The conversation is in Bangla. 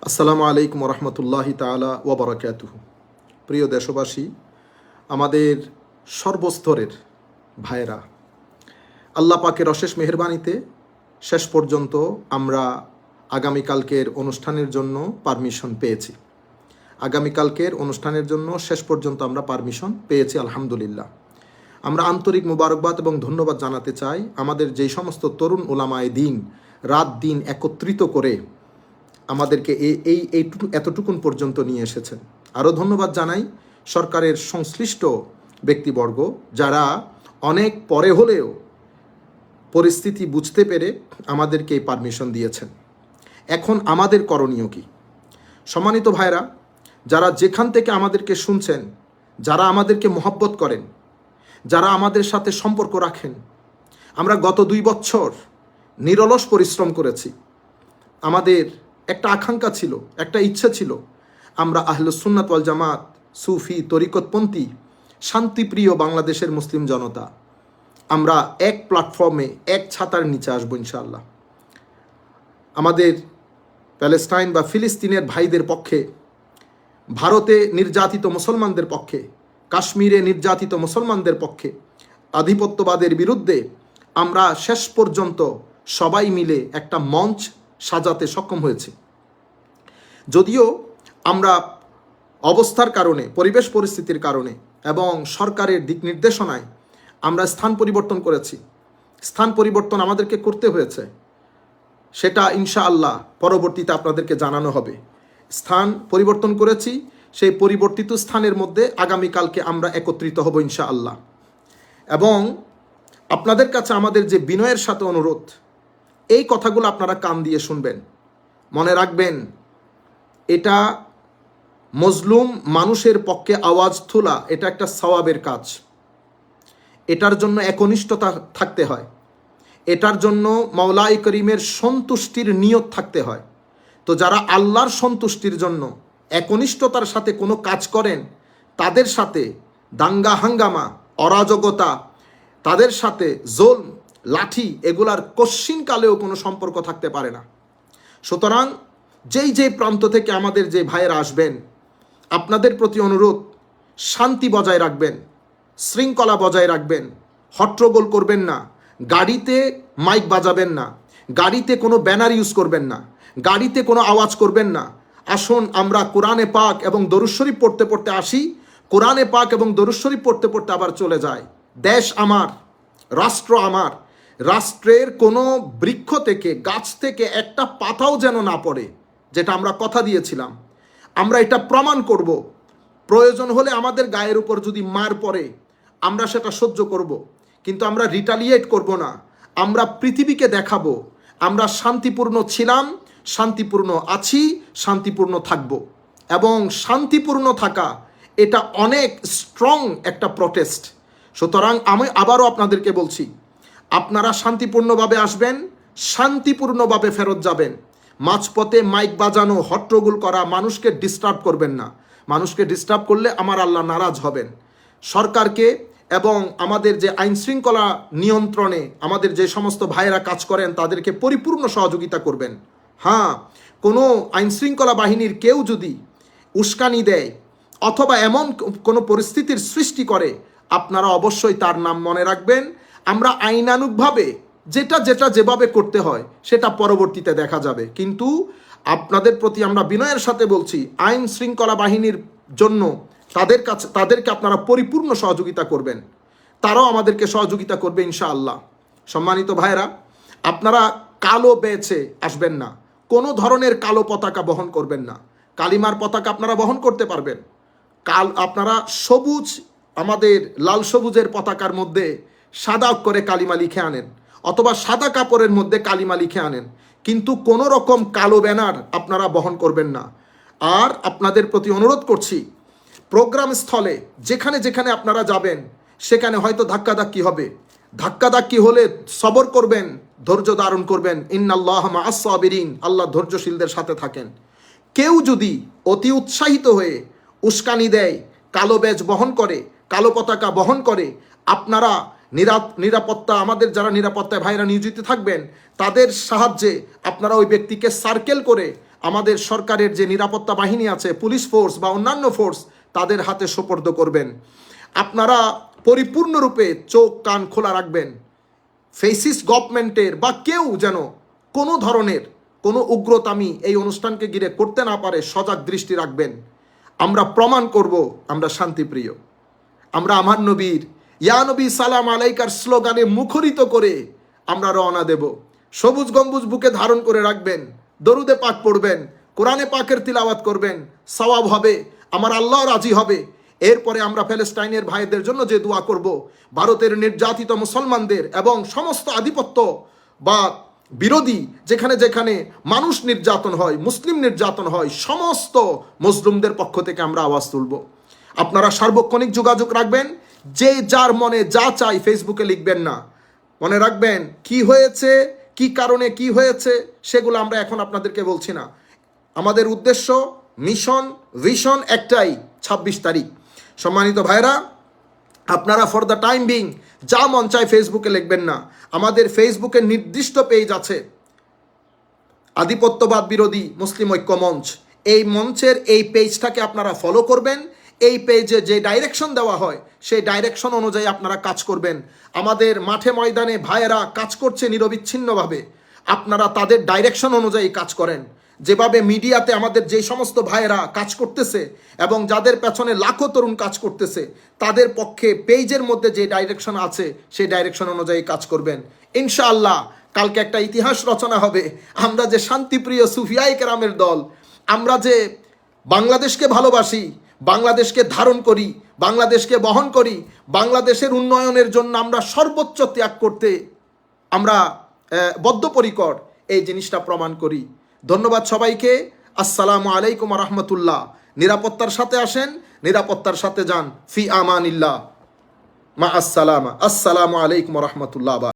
আসসালামু আলাইকুম রহমতুল্লাহি তাআলা ওয়া বারাকাতুহু। প্রিয় দেশবাসী, আমাদের সর্বস্তরের ভাইয়েরা, আল্লাহ পাকের অশেষ মেহেরবানিতে শেষ পর্যন্ত আমরা আগামীকালকের অনুষ্ঠানের জন্য পারমিশন পেয়েছি। আগামীকালকের অনুষ্ঠানের জন্য শেষ পর্যন্ত আমরা পারমিশন পেয়েছি, আলহামদুলিল্লাহ। আমরা আন্তরিক মুবারকবাদ এবং ধন্যবাদ জানাতে চাই আমাদের যেই সমস্ত তরুণ ওলামায়ে দ্বীন রাত দিন একত্রিত করে আমাদেরকে এতটুকুন পর্যন্ত নিয়ে এসেছেন। আরও ধন্যবাদ জানাই সরকারের সংশ্লিষ্ট ব্যক্তিবর্গ, যারা অনেক পরে হলেও পরিস্থিতি বুঝতে পেরে আমাদেরকে এই পারমিশন দিয়েছেন। এখন আমাদের করণীয় কি? সম্মানিত ভাইরা, যারা যেখান থেকে আমাদেরকে শুনছেন, যারা আমাদেরকে মহব্বত করেন, যারা আমাদের সাথে সম্পর্ক রাখেন, আমরা গত 2 বছর নিরলস পরিশ্রম করেছি। আমাদের একটা আকাঙ্ক্ষা ছিল, একটা ইচ্ছা ছিল, আমরা আহলুস সুন্নাত ওয়াল জামাত, সুফি, তরিকতপন্থী, শান্তিপ্রিয় বাংলাদেশের মুসলিম জনতা আমরা এক প্ল্যাটফর্মে, এক ছাতার নিচে আসবো ইনশাআল্লাহ। আমাদের প্যালেস্টাইন বা ফিলিস্তিনের ভাইদের পক্ষে, ভারতে নির্যাতিত মুসলমানদের পক্ষে, কাশ্মীরে নির্যাতিত মুসলমানদের পক্ষে, আধিপত্যবাদের বিরুদ্ধে আমরা শেষ পর্যন্ত সবাই মিলে একটা মঞ্চ সাজাতে সক্ষম হয়েছে। যদিও আমরা অবস্থার কারণে, পরিবেশ পরিস্থিতির কারণে এবং সরকারের দিক নির্দেশনায় আমরা স্থান পরিবর্তন করেছি। স্থান পরিবর্তন আমাদেরকে করতে হয়েছে, সেটা ইনশাআল্লাহ পরবর্তীতে আপনাদেরকে জানানো হবে। স্থান পরিবর্তন করেছি, সেই পরিবর্তিত স্থানের মধ্যে আগামীকালকে আমরা একত্রিত হব ইনশাআল্লাহ। এবং আপনাদের কাছে আমাদের যে বিনয়ের সাথে অনুরোধ, এই কথাগুলো আপনারা কান দিয়ে শুনবেন। মনে রাখবেন, এটা মজলুম মানুষের পক্ষে আওয়াজ তোলা, এটা একটা সওয়াবের কাজ। এটার জন্য একনিষ্ঠতা থাকতে হয়, এটার জন্য মাওলাই করিমের সন্তুষ্টির নিয়ত থাকতে হয়। তো যারা আল্লাহর সন্তুষ্টির জন্য একনিষ্ঠতার সাথে কোনো কাজ করেন, তাদের সাথে দাঙ্গা হাঙ্গামা, অরাজকতা, তাদের সাথে জুলম, লাঠি, এগুলার কশ্চিনকালেও কোনো সম্পর্ক থাকতে পারে না। সুতরাং যেই প্রান্ত থেকে আমাদের যে ভাইয়েরা আসবেন, আপনাদের প্রতি অনুরোধ, শান্তি বজায় রাখবেন, শৃঙ্খলা বজায় রাখবেন, হট্টগোল করবেন না, গাড়িতে মাইক বাজাবেন না, গাড়িতে কোনো ব্যানার ইউজ করবেন না, গাড়িতে কোনো আওয়াজ করবেন না। আসুন আমরা কোরআনে পাক এবং দরুদ শরীফ পড়তে পড়তে আসি, কোরআনে পাক এবং দরুদ শরীফ পড়তে পড়তে আবার চলে যায়। দেশ আমার, রাষ্ট্র আমার, রাষ্ট্রের কোনো বৃক্ষ থেকে, গাছ থেকে একটা পাতাও যেন না পড়ে, যেটা আমরা কথা দিয়েছিলাম। আমরা এটা প্রমাণ করব। প্রয়োজন হলে আমাদের গায়ের উপর যদি মার পড়ে, আমরা সেটা সহ্য করব, কিন্তু আমরা রিটালিয়েট করব না। আমরা পৃথিবীকে দেখাবো আমরা শান্তিপূর্ণ ছিলাম, শান্তিপূর্ণ আছি, শান্তিপূর্ণ থাকব। এবং শান্তিপূর্ণ থাকা এটা অনেক স্ট্রং একটা প্রটেস্ট। সুতরাং আমি আবারও আপনাদেরকে বলছি, আপনারা শান্তিপূর্ণভাবে আসবেন, শান্তিপূর্ণভাবে ফেরত যাবেন। মাঝপথে মাইক বাজানো, হট্টগোল করা, মানুষকে ডিস্টার্ব করবেন না। মানুষকে ডিস্টার্ব করলে আমার আল্লাহ নারাজ হবেন। সরকারকে এবং আমাদের যে আইন শৃঙ্খলা নিয়ন্ত্রণে আমাদের যে সমস্ত ভাইয়েরা কাজ করেন, তাদেরকে পরিপূর্ণ সহযোগিতা করবেন। হ্যাঁ, কোনো আইন শৃঙ্খলা বাহিনীর কেউ যদি উস্কানি দেয় অথবা এমন কোনো পরিস্থিতির সৃষ্টি করে, আপনারা অবশ্যই তার নাম মনে রাখবেন। আমরা আইনানুগভাবে যেটা যেভাবে করতে হয় সেটা পরবর্তীতে দেখা যাবে, কিন্তু আপনাদের প্রতি আমরা বিনয়ের সাথে বলছি, আইন শৃঙ্খলা বাহিনীর জন্য তাদেরকে আপনারা পরিপূর্ণ সহযোগিতা করবেন, তারাও আমাদেরকে সহযোগিতা করবে ইনশাআল্লাহ। সম্মানিত ভাইরা, আপনারা কালো বেছে আসবেন না, কোনো ধরনের কালো পতাকা বহন করবেন না। কালিমার পতাকা আপনারা বহন করতে পারবেন। আপনারা সবুজ, আমাদের লাল সবুজের পতাকার মধ্যে সাদা অক্ষরে কালিমা লিখে আনেন, অথবা সাদা কাপড়ের মধ্যে কালিমা লিখে আনেন, কিন্তু কোনো রকম কালো ব্যানার আপনারা বহন করবেন না। আর আপনাদের প্রতি অনুরোধ করছি, প্রোগ্রাম স্থলে যেখানে যেখানে আপনারা যাবেন, সেখানে হয়তো ধাক্কাধাক্কি হবে। ধাক্কাধাক্কি হলে সবর করবেন, ধৈর্য ধারণ করবেন। ইন্নাল্লাহ মা'আস সাবিরিন, আল্লাহ ধৈর্যশীলদের সাথে থাকেন। কেউ যদি অতি উৎসাহিত হয়ে উস্কানি দেয়, কালো ব্যাজ বহন করে, কালো পতাকা বহন করে, আপনারা নিরাপত্তা, আমাদের যারা নিরাপত্তায় ভাইরা নিয়োজিত থাকবেন তাদের সাহায্যে আপনারা ওই ব্যক্তিকে সার্কেল করে আমাদের সরকারের যে নিরাপত্তা বাহিনী আছে, পুলিশ ফোর্স বা অন্যান্য ফোর্স, তাদের হাতে সোপর্দ করবেন। আপনারা পরিপূর্ণরূপে চোখ কান খোলা রাখবেন। ফেসিস্ট গভর্নমেন্টের বা কেউ যেন কোনো ধরনের কোনো উগ্রতামি এই অনুষ্ঠানকে ঘিরে করতে না পারে, সজাগ দৃষ্টি রাখবেন। আমরা প্রমাণ করব আমরা শান্তিপ্রিয়। আমরা আমার নবীর ইয়া নবী সালাম আলাইকার স্লোগানে মুখরিত করে আমরা রওনা দেব। সবুজ গম্বুজ বুকে ধারণ করে রাখবেন, দরুদে পাক পড়বেন, কোরআনে পাকের তিলাওয়াত করবেন, সওয়াব হবে, আমার আল্লাহ রাজি হবে। এরপরে আমরা প্যালেস্টাইনের ভাইদের জন্য যে দোয়া করব, ভারতের নির্যাতিত মুসলমানদের এবং সমস্ত আধিপত্য বা বিরোধী যেখানে যেখানে মানুষ নির্যাতন হয়, মুসলিম নির্যাতন হয়, সমস্ত মুসলিমদের পক্ষ থেকে আমরা আওয়াজ তুলব। আপনারা সার্বক্ষণিক যোগাযোগ রাখবেন। যে যার মনে যা চাই ফেসবুকে লিখবেন না। মনে রাখবেন কি হয়েছে, কি কারণে কি হয়েছে সেগুলো আমরা এখন আপনাদেরকে বলছি না। আমাদের উদ্দেশ্য, মিশন, ভিশন একটাই, 26 তারিখ। সম্মানিত ভাইরা, আপনারা ফর দ্য টাইম বিং যা মন চায় ফেসবুকে লিখবেন না। আমাদের ফেসবুকে নির্দিষ্ট পেজ আছে, আধিপত্যবাদ বিরোধী মুসলিম ঐক্য মঞ্চ। এই মঞ্চের এই পেজটাকে আপনারা ফলো করবেন। এই পেজে যে ডাইরেকশন দেওয়া হয় সেই ডাইরেকশন অনুযায়ী আপনারা কাজ করবেন। আমাদের মাঠে ময়দানে ভাইয়েরা কাজ করছে নিরবিচ্ছিন্নভাবে, আপনারা তাদের ডাইরেকশন অনুযায়ী কাজ করেন। যেভাবে মিডিয়াতে আমাদের যে সমস্ত ভাইয়েরা কাজ করতেছে এবং যাদের পেছনে লাখো তরুণ কাজ করতেছে, তাদের পক্ষে পেজের মধ্যে যে ডাইরেকশন আছে সেই ডাইরেকশন অনুযায়ী কাজ করবেন। ইনশাআল্লাহ কালকে একটা ইতিহাস রচনা হবে। আমরা যে শান্তিপ্রিয় সুফিয়ায়ে কেরামের দল, আমরা যে বাংলাদেশকে ভালোবাসি, বাংলাদেশকে ধারণ করি, বাংলাদেশকে বহন করি, বাংলাদেশের উন্নয়নের জন্য আমরা সর্বোচ্চ ত্যাগ করতে আমরা বদ্ধপরিকর, এই জিনিসটা প্রমাণ করি। ধন্যবাদ সবাইকে। আসসালামু আলাইকুম ওয়া রাহমাতুল্লাহ। নিরাপত্তার সাথে আসেন, নিরাপত্তার সাথে যান। ফি আমানিল্লাহ, মা আসসালামা। আসসালামু আলাইকুম ওয়া রাহমাতুল্লাহ।